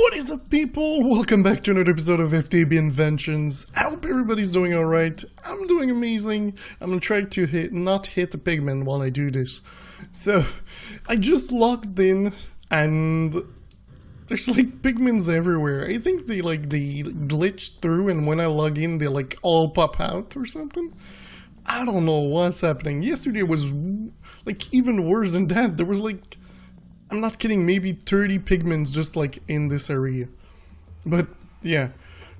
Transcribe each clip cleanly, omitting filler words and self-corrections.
What is up, people? Welcome back to another episode of FTB Inventions. I hope everybody's doing alright. I'm doing amazing. I'm gonna try to not hit the pigment while I do this. So, I just logged in and there's like pigments everywhere. I think they glitched through, and when I log in they like all pop out or something. I don't know what's happening. Yesterday was like even worse than that. There was like, I'm not kidding, maybe 30 pigments just like in this area. But yeah,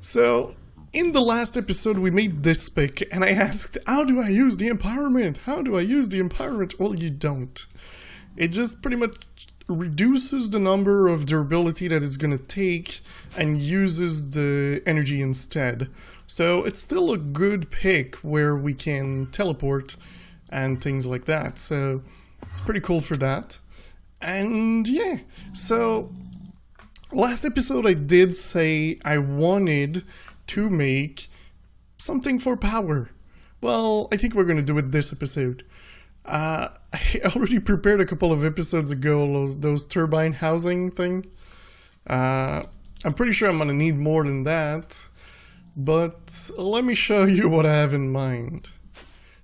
so in the last episode we made this pick and I asked, how do I use the empowerment? How do I use the empowerment? Well, you don't. It just pretty much reduces the number of durability that it's gonna take and uses the energy instead. So it's still a good pick where we can teleport and things like that. So it's pretty cool for that. And yeah, so last episode I did say I wanted to make something for power. Well, I think we're going to do it this episode. I already prepared a couple of episodes ago those turbine housing thing. I'm pretty sure I'm going to need more than that, but let me show you what I have in mind.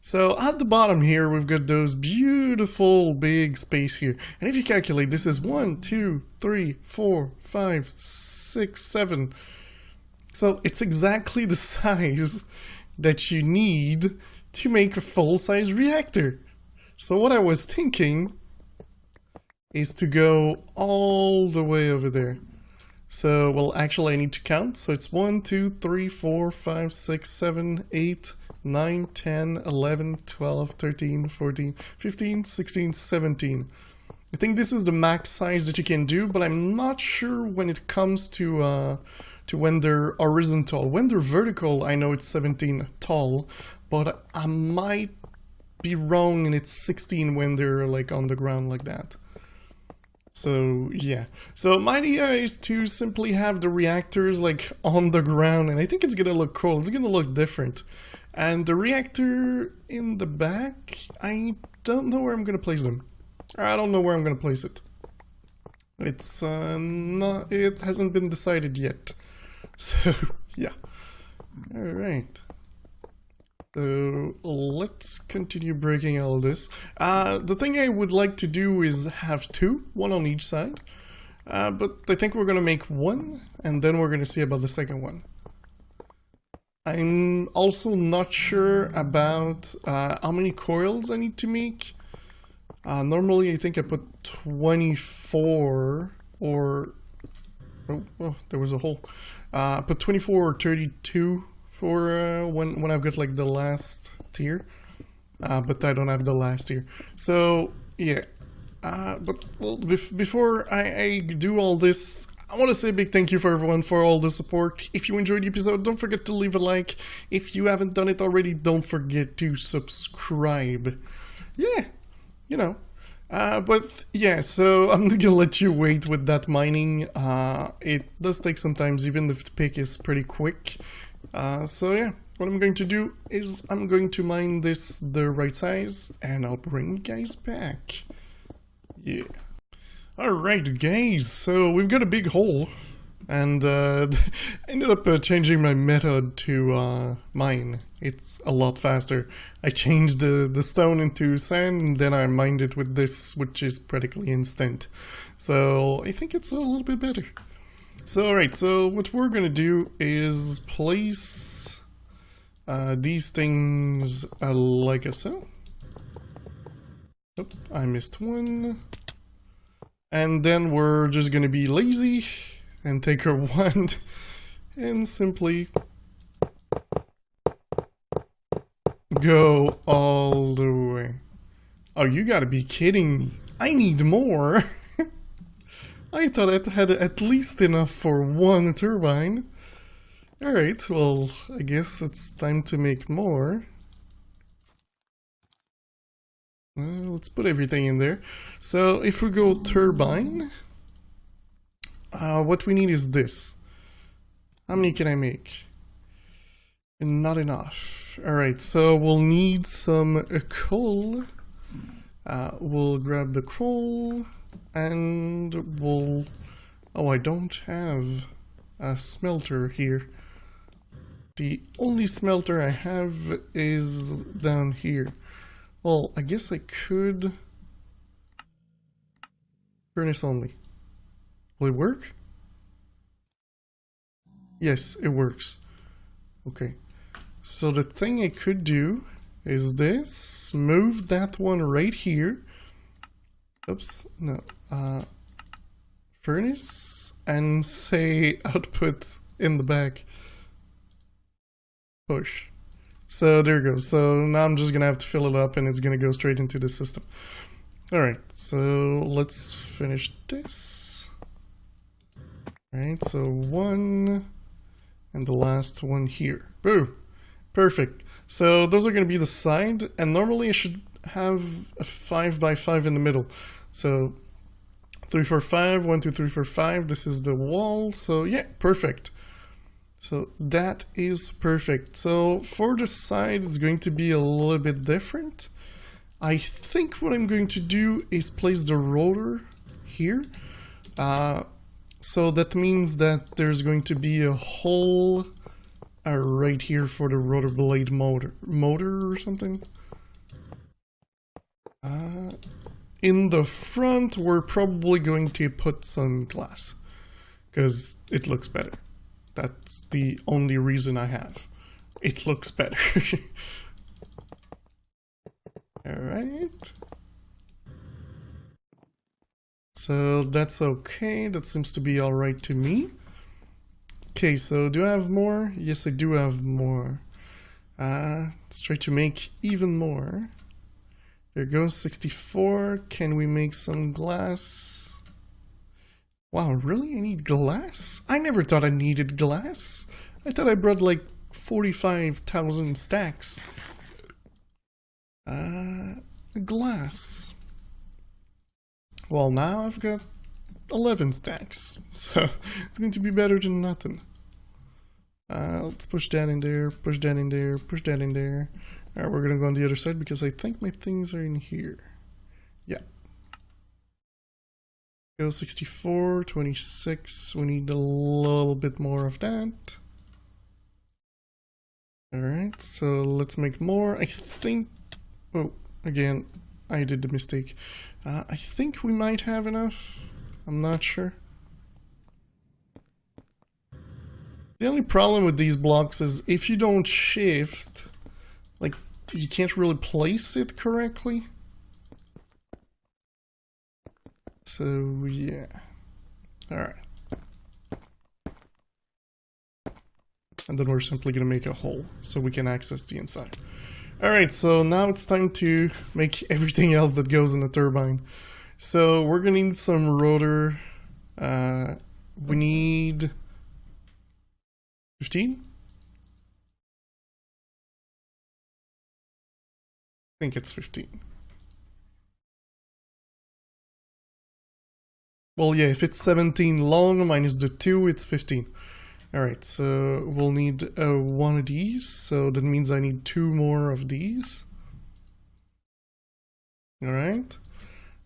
So at the bottom here, we've got those beautiful big space here. And if you calculate, this is 1, 2, 3, 4, 5, 6, 7. So it's exactly the size that you need to make a full-size reactor. So what I was thinking is to go all the way over there. So, well, actually I need to count. So it's 1, 2, 3, 4, 5, 6, 7, 8, 9, 10, 11, 12, 13, 14, 15, 16, 17. I think this is the max size that you can do, but I'm not sure when it comes to when they're horizontal. When they're vertical, I know it's 17 tall, but I might be wrong and it's 16 when they're like on the ground like that. So yeah, so my idea is to simply have the reactors like on the ground, and I think it's gonna look cool. It's gonna look different. And the reactor in the back, I don't know where I'm gonna place them. I don't know where I'm gonna place it. It's it hasn't been decided yet. So yeah. All right. So let's continue breaking all this. The thing I would like to do is have two, one on each side. But I think we're gonna make one, and then we're gonna see about the second one. I'm also not sure about how many coils I need to make. Normally I think I put 24 or... Oh, there was a hole. I put 24 or 32 for when I've got like the last tier. But I don't have the last tier. So, yeah. But well, before I do all this, I want to say a big thank you for everyone for all the support. If you enjoyed the episode, don't forget to leave a like. If you haven't done it already, don't forget to subscribe. Yeah, you know. But yeah, so I'm gonna let you wait with that mining. It does take some time, even if the pick is pretty quick. So yeah, what I'm going to do is I'm going to mine this the right size, and I'll bring you guys back. Yeah. Alright guys, so we've got a big hole, and I ended up changing my method to mine. It's a lot faster. I changed the stone into sand, and then I mined it with this, which is practically instant. So I think it's a little bit better. So alright, so what we're gonna do is place these things like so. Oh, I missed one. And then we're just gonna be lazy and take our wand and simply go all the way. Oh, you gotta be kidding me. I need more. I thought I had at least enough for one turbine. Alright, well, I guess it's time to make more. Let's put everything in there. So if we go turbine, what we need is this. How many can I make? Not enough. Alright, so we'll need some coal. We'll grab the coal and we'll Oh, I don't have a smelter here. The only smelter I have is down here. Well, I guess I could... Furnace only. Will it work? Yes, it works. Okay. So the thing I could do is this. Move that one right here. Oops, no. Furnace and say output in the back. Push. So there it goes. So now I'm just gonna have to fill it up and it's gonna go straight into the system. Alright, so let's finish this. Alright, so one and the last one here. Boom! Perfect. So those are going to be the side, and normally I should have a 5x5 in the middle. So 3, 4, 5, 1, 2, 3, 4, 5. This is the wall. So yeah, perfect. So that is perfect. So for the side, it's going to be a little bit different. I think what I'm going to do is place the rotor here. So that means that there's going to be a hole right here for the rotor blade motor or something. In the front, we're probably going to put some glass because it looks better. That's the only reason I have. It looks better. Alright. So that's okay. That seems to be alright to me. Okay, so do I have more? Yes, I do have more. Let's try to make even more. There goes 64. Can we make some glass? Wow, really? I need glass? I never thought I needed glass. I thought I brought like 45,000 stacks. Glass. Well, now I've got 11 stacks, so it's going to be better than nothing. Let's push that in there, push that in there, push that in there. Alright, we're gonna go on the other side because I think my things are in here. Yeah. Go 64, 26, we need a little bit more of that. Alright, so let's make more. I think... Oh, again, I did the mistake. I think we might have enough. I'm not sure. The only problem with these blocks is if you don't shift, like, you can't really place it correctly. So, yeah. Alright. And then we're simply gonna make a hole so we can access the inside. Alright, so now it's time to make everything else that goes in the turbine. So we're gonna need some rotor. We need 15? I think it's 15. Well, yeah, if it's 17 long minus the 2, it's 15. Alright, so we'll need one of these, so that means I need 2 more of these. Alright.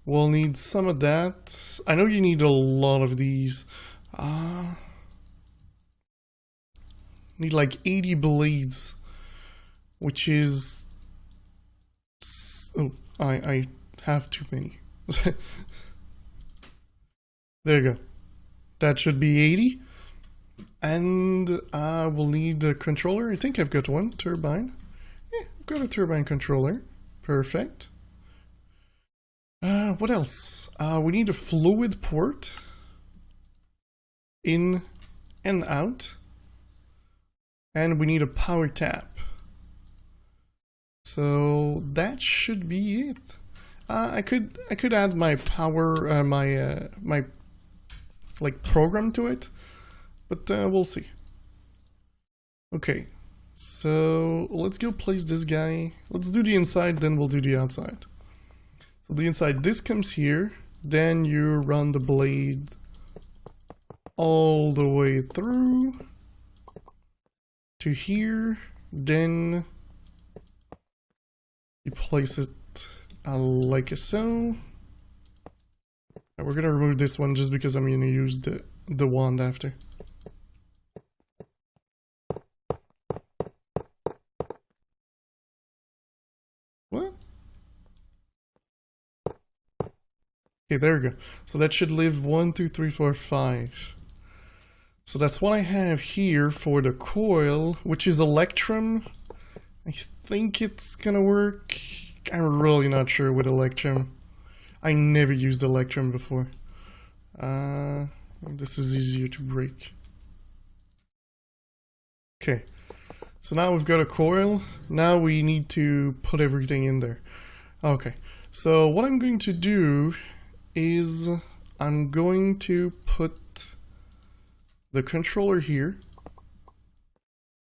We'll need some of that. I know you need a lot of these. Need like 80 blades, which is... Oh, I have too many. There you go. That should be 80. And we'll need a controller. I think I've got one. Turbine. Yeah, I've got a turbine controller. Perfect. What else? We need a fluid port. In and out. And we need a power tap. So that should be it. I could add my power, my like program to it, but we'll see. Okay, so let's go place this guy. Let's do the inside, then we'll do the outside. So the inside, this comes here, then you run the blade all the way through to here, then you place it like so. And we're gonna remove this one just because I'm gonna use the the wand after. What? Okay, there we go. So that should live 1, 2, 3, 4, 5. So that's what I have here for the coil, which is Electrum. I think it's gonna work. I'm really not sure with Electrum. I never used Electrum before. This is easier to break. Okay, so now we've got a coil. Now we need to put everything in there. Okay, so what I'm going to do is I'm going to put the controller here.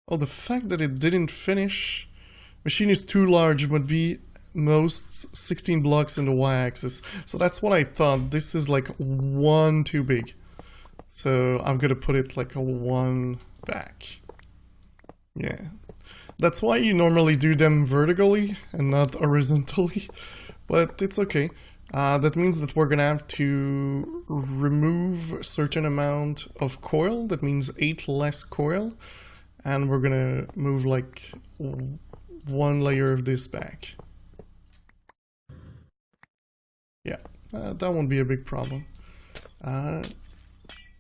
Oh, the fact that it didn't finish. Machine is too large, would be most 16 blocks in the y-axis. So that's what I thought. This is like 1 too big. So I'm gonna put it like a 1 back. Yeah. That's why you normally do them vertically and not horizontally. But it's okay. That means that we're gonna have to remove a certain amount of coil. That means 8 less coil. And we're gonna move like 1 layer of this back. Yeah, that won't be a big problem.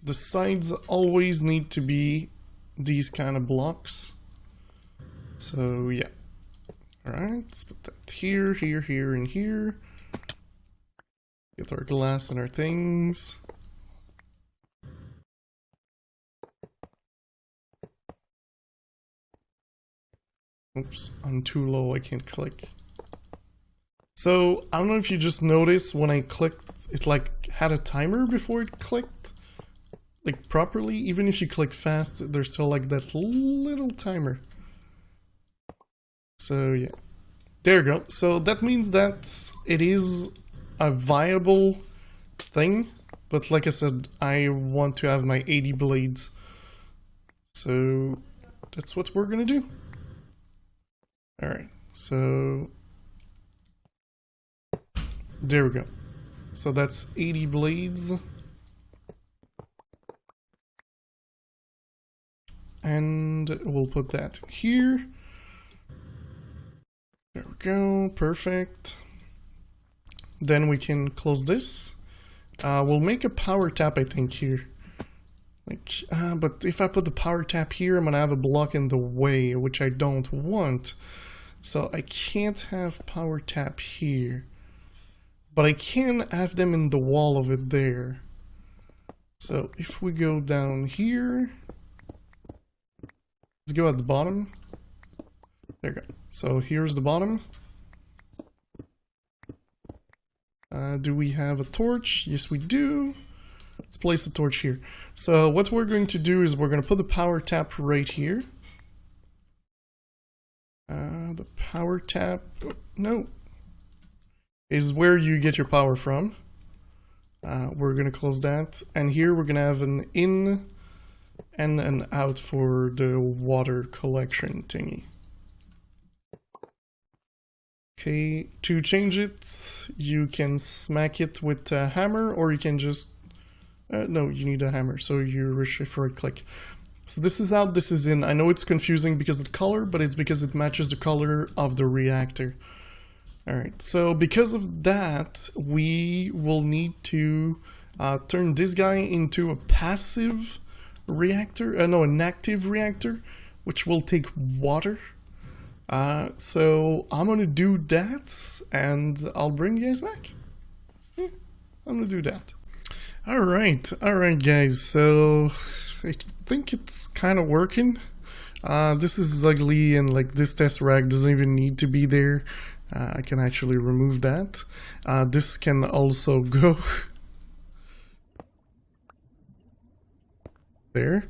The sides always need to be these kind of blocks. So yeah. Alright, let's put that here, here, here, and here. Get our glass and our things. Oops, I'm too low, I can't click. So, I don't know if you just noticed when I clicked, it like had a timer before it clicked. Like properly, even if you click fast, there's still like that little timer. So yeah, there you go. So that means that it is a viable thing, but like I said, I want to have my 80 blades. So that's what we're gonna do. Alright, so there we go. So that's 80 blades. And we'll put that here. There we go, perfect. Then we can close this. We'll make a power tap, I think, here. Like, but if I put the power tap here, I'm gonna have a block in the way, which I don't want. So I can't have power tap here. But I can have them in the wall of it there. So if we go down here, let's go at the bottom. There we go. So here's the bottom. Do we have a torch? Yes, we do. Let's place the torch here. So what we're going to do is we're going to put the power tap right here. The power tap, no, is where you get your power from. We're going to close that. And here we're going to have an in and an out for the water collection thingy. Okay, to change it, you can smack it with a hammer, or you can just... no, you need a hammer, so you shift right click. So this is out, this is in. I know it's confusing because of the color, but it's because it matches the color of the reactor. Alright, so because of that, we will need to turn this guy into a passive reactor, no, an active reactor, which will take water. So I'm gonna do that, and I'll bring you guys back. Yeah, I'm gonna do that. Alright guys, so I think it's kind of working. This is ugly, and like this test rack doesn't even need to be there. I can actually remove that. This can also go there.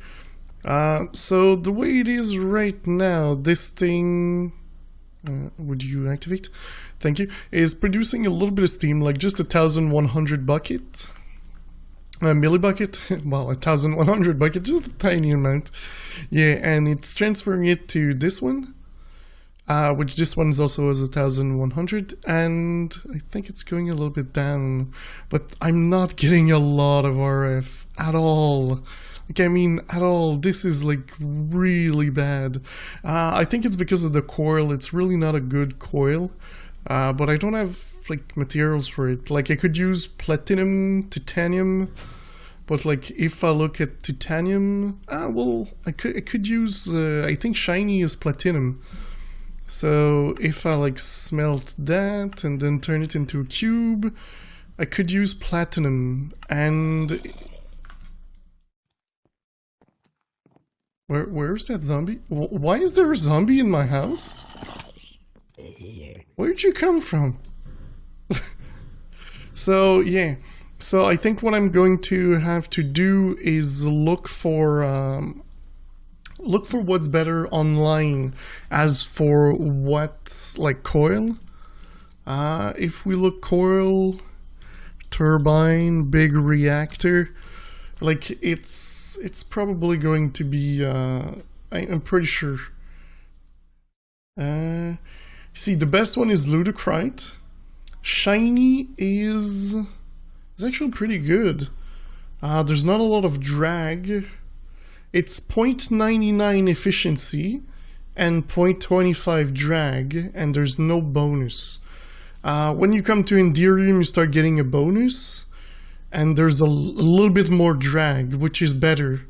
So the way it is right now, this thing, would you activate? Thank you. Is producing a little bit of steam, like just 1,100 bucket. Millibucket, well, 1,100 bucket, just a tiny amount. Yeah, and it's transferring it to this one. which this one is also as 1100, and I think it's going a little bit down, but I'm not getting a lot of RF at all. Like, I mean, at all. This is like really bad. I think it's because of the coil. It's really not a good coil, but I don't have like materials for it. Like, I could use platinum, titanium, but like if I look at titanium, well, I could use I think shiny is platinum. So if I like smelt that and then turn it into a cube, I could use platinum. And where's that zombie? Why is there a zombie in my house? Where'd you come from? So yeah, so I think what I'm going to have to do is look for what's better online as for what, like, coil. If we look coil, turbine, big reactor, like it's probably going to be I'm pretty sure. See, the best one is ludocrite. Shiny is actually pretty good. There's not a lot of drag. It's 0.99 efficiency and 0.25 drag, and there's no bonus. When you come to Enderium, you start getting a bonus, and there's a little bit more drag, which is better.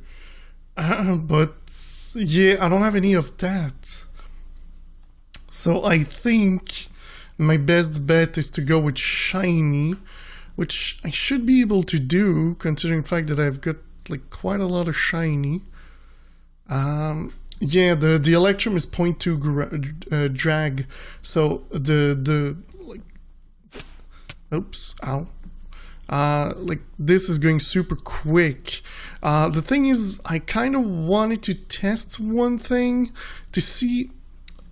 But yeah, I don't have any of that. So I think my best bet is to go with shiny, which I should be able to do, considering the fact that I've got like quite a lot of shiny. Yeah, the Electrum is 0.2 drag, so the like, oops, ow. Like, this is going super quick. The thing is, I kind of wanted to test one thing to see.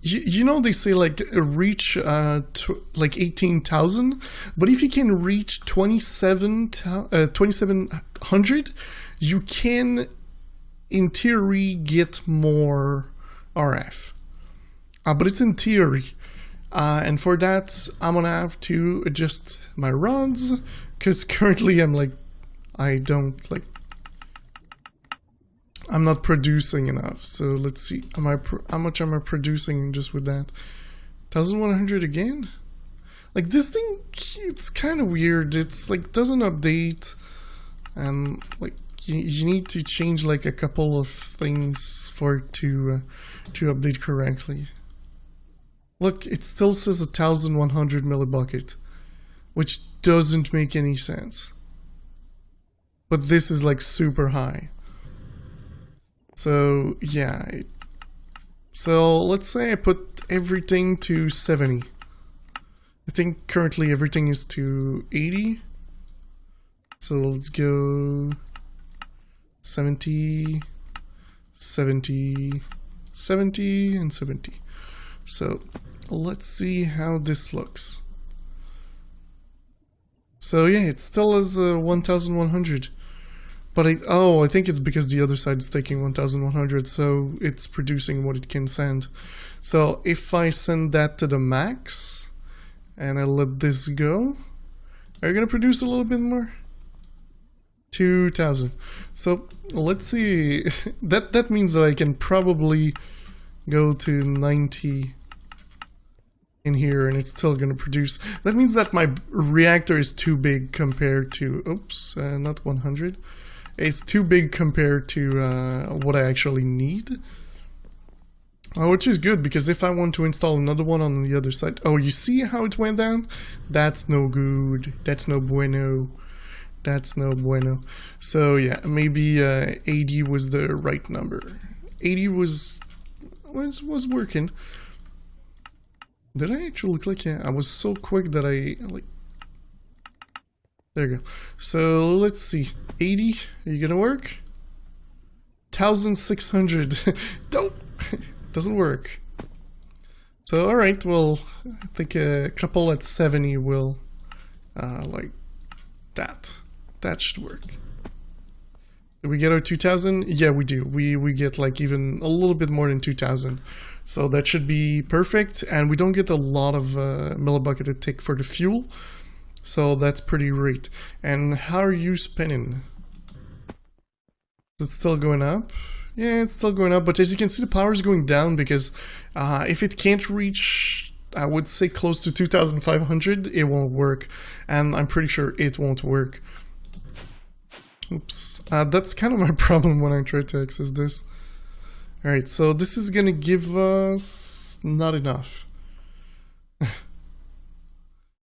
You know, they say like reach like 18,000, but if you can reach 2700, you can, in theory, get more RF. But it's in theory, and for that I'm gonna have to adjust my rods, because currently I'm like, I'm not producing enough. So let's see, how much am I producing just with that? 1100 again? Like, this thing, it's kind of weird. It's like, doesn't update, and like you need to change like a couple of things for it to update correctly. Look, it still says 1100 millibucket, which doesn't make any sense. But this is like super high. So yeah, so let's say I put everything to 70. I think currently everything is to 80. So let's go 70, 70, 70, and 70. So let's see how this looks. So yeah, it still is 1100. But I think it's because the other side is taking 1100, so it's producing what it can send. So if I send that to the max, and I let this go, are you gonna produce a little bit more? 2000. So let's see. That means that I can probably go to 90 in here, and it's still gonna produce. That means that my reactor is too big compared to, oops, not 100. It's too big compared to what I actually need. Which is good, because if I want to install another one on the other side... Oh, you see how it went down? That's no good. That's no bueno. That's no bueno. So yeah, maybe 80 was the right number. 80 was working. Did I actually click? Yeah, I was so quick that I like... There you go. So let's see. 80, are you gonna work? 1600. Dope. Doesn't work. So alright, well, I think a couple at 70 will like that. That should work. Do we get our 2000? Yeah, we do. We get like even a little bit more than 2000. So that should be perfect. And we don't get a lot of millibucket a tick for the fuel. So that's pretty great. And how are you spinning? Is it still going up? Yeah, it's still going up. But as you can see, the power is going down because if it can't reach, I would say close to 2500, it won't work. And I'm pretty sure it won't work. Oops, that's kind of my problem when I try to access this. Alright, so this is gonna give us not enough.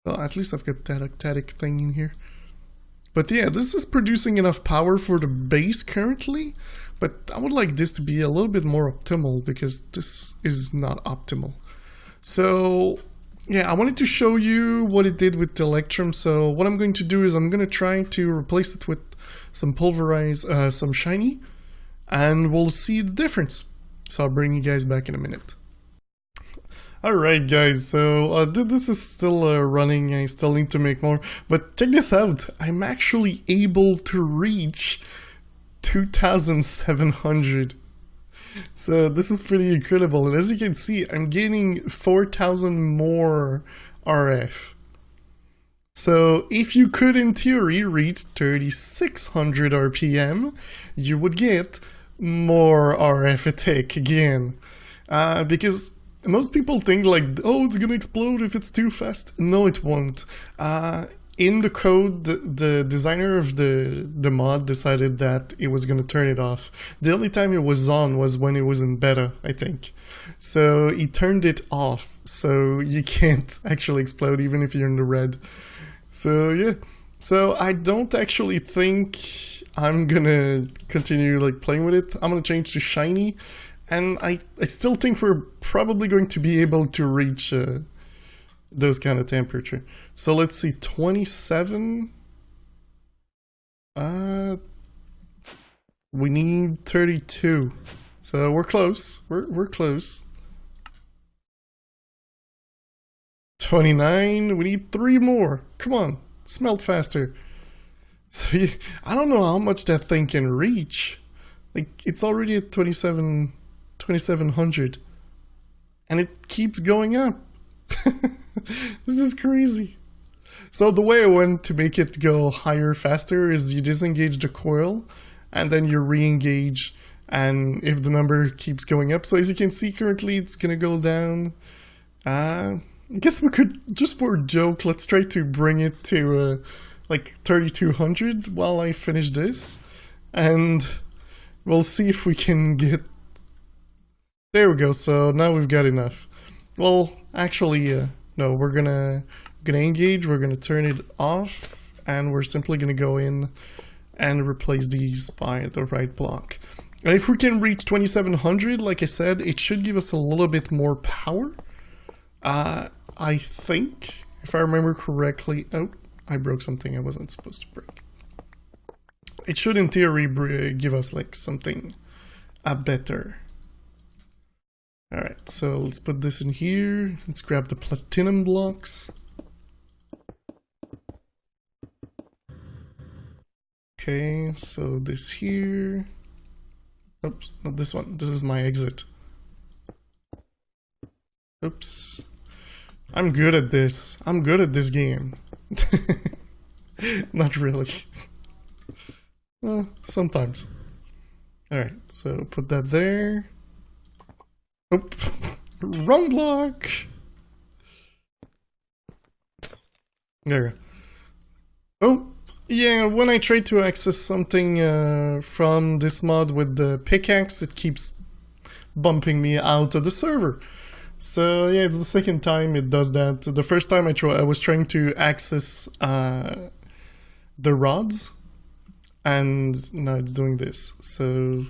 Well, at least I've got that octatic thing in here. But yeah, this is producing enough power for the base currently, but I would like this to be a little bit more optimal because this is not optimal. So yeah, I wanted to show you what it did with the Electrum. So what I'm going to do is I'm going to try to replace it with some pulverized, some shiny, and we'll see the difference. So I'll bring you guys back in a minute. Alright guys, so this is still running, I still need to make more, but check this out, I'm actually able to reach 2700. So this is pretty incredible, and as you can see, I'm gaining 4000 more RF. So if you could in theory reach 3600 RPM, you would get more RF attack again. Because most people think like, oh, it's gonna explode if it's too fast. No, it won't. In the code, the designer of the mod decided that it was gonna turn it off. The only time it was on was when it was in beta, I think. So he turned it off, so you can't actually explode even if you're in the red. So yeah, so I don't actually think I'm gonna continue like playing with it. I'm gonna change to shiny, and I still think we're probably going to be able to reach those kind of temperature. So let's see, 27. We need 32. So we're close. We're close. 29, we need 3 more. Come on, smelt faster. So I don't know how much that thing can reach. Like, it's already at 2700. And it keeps going up. This is crazy. So the way I went to make it go higher faster is you disengage the coil and then you re-engage, and if the number keeps going up, so as you can see currently it's gonna go down. I guess we could, just for a joke, let's try to bring it to like 3200 while I finish this, and we'll see if we can get... There we go, so now we've got enough. Well, actually, no, we're gonna engage, we're gonna turn it off, and we're simply gonna go in and replace these by the right block. And if we can reach 2700, like I said, it should give us a little bit more power. I think, if I remember correctly, oh, I broke something I wasn't supposed to break. It should in theory give us like something better. Alright, so let's put this in here. Let's grab the platinum blocks. Okay, so this here. Oops, not this one. This is my exit. Oops. I'm good at this. I'm good at this game. Not really. Sometimes. Alright, so put that there. Oh, wrong block! There we go. Oh, yeah, when I try to access something from this mod with the pickaxe, it keeps bumping me out of the server. So yeah, it's the second time it does that. The first time I was trying to access the rods, and now it's doing this. So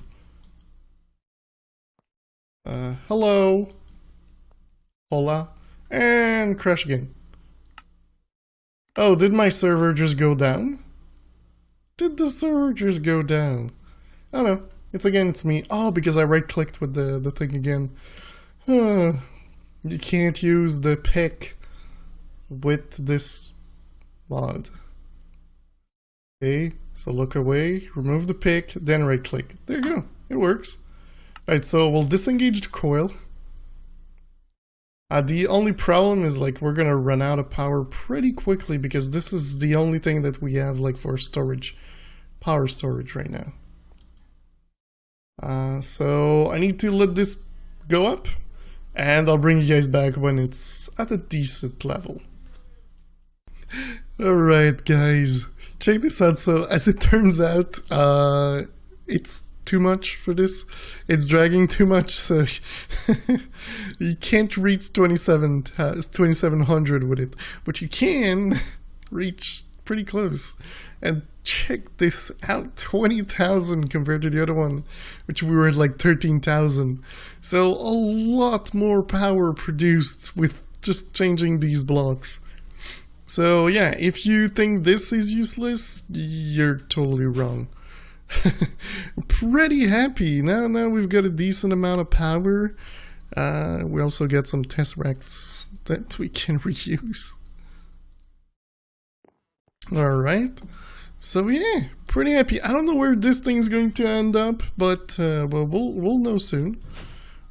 hello, hola, and crash again. Oh, did my server just go down? Did the server just go down? Oh no, it's me. Oh, because I right-clicked with the thing again. You can't use the pick with this mod. Okay, so look away, remove the pick, then right click. There you go, it works. Alright, so we'll disengage the coil. The only problem is like we're gonna run out of power pretty quickly because this is the only thing that we have like for storage, power storage right now. So I need to let this go up and I'll bring you guys back when it's at a decent level. Alright guys, check this out. So as it turns out, it's too much for this. It's dragging too much, so you can't reach 2700 with it, but you can reach pretty close. And check this out, 20,000 compared to the other one, which we were at like 13,000. So a lot more power produced with just changing these blocks. So yeah, if you think this is useless, you're totally wrong. Pretty happy. Now we've got a decent amount of power. We also get some tesseracts that we can reuse. Alright. So yeah, pretty happy. I don't know where this thing's going to end up, but well, we'll know soon.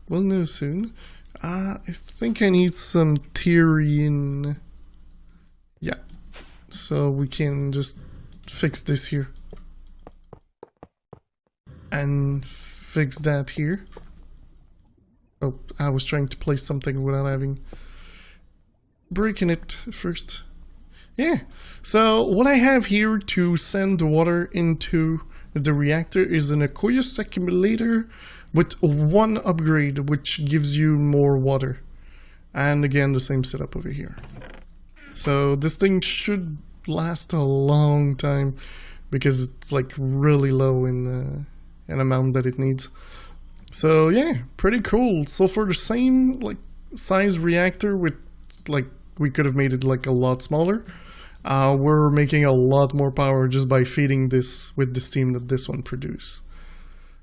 We'll know soon. I think I need some Tyrian. Yeah. So we can just fix this here. And fix that here. Oh, I was trying to place something without having breaking it first. Yeah, so what I have here to send the water into the reactor is an aqueous accumulator with one upgrade, which gives you more water. And again, the same setup over here. So this thing should last a long time because it's like really low in the amount that it needs. So yeah, pretty cool. So for the same like size reactor with like, we could have made it like a lot smaller. We're making a lot more power just by feeding this with the steam that this one produces.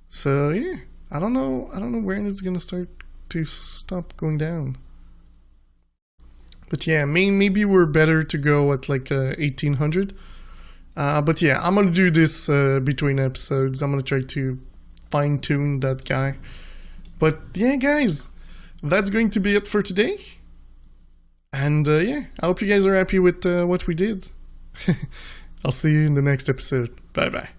So yeah, I don't know when it's gonna stop going down. But yeah, maybe we're better to go at like 1800. But yeah, I'm gonna do this between episodes. I'm gonna try to fine-tune that guy. But yeah, guys, that's going to be it for today. And yeah, I hope you guys are happy with what we did. I'll see you in the next episode. Bye bye.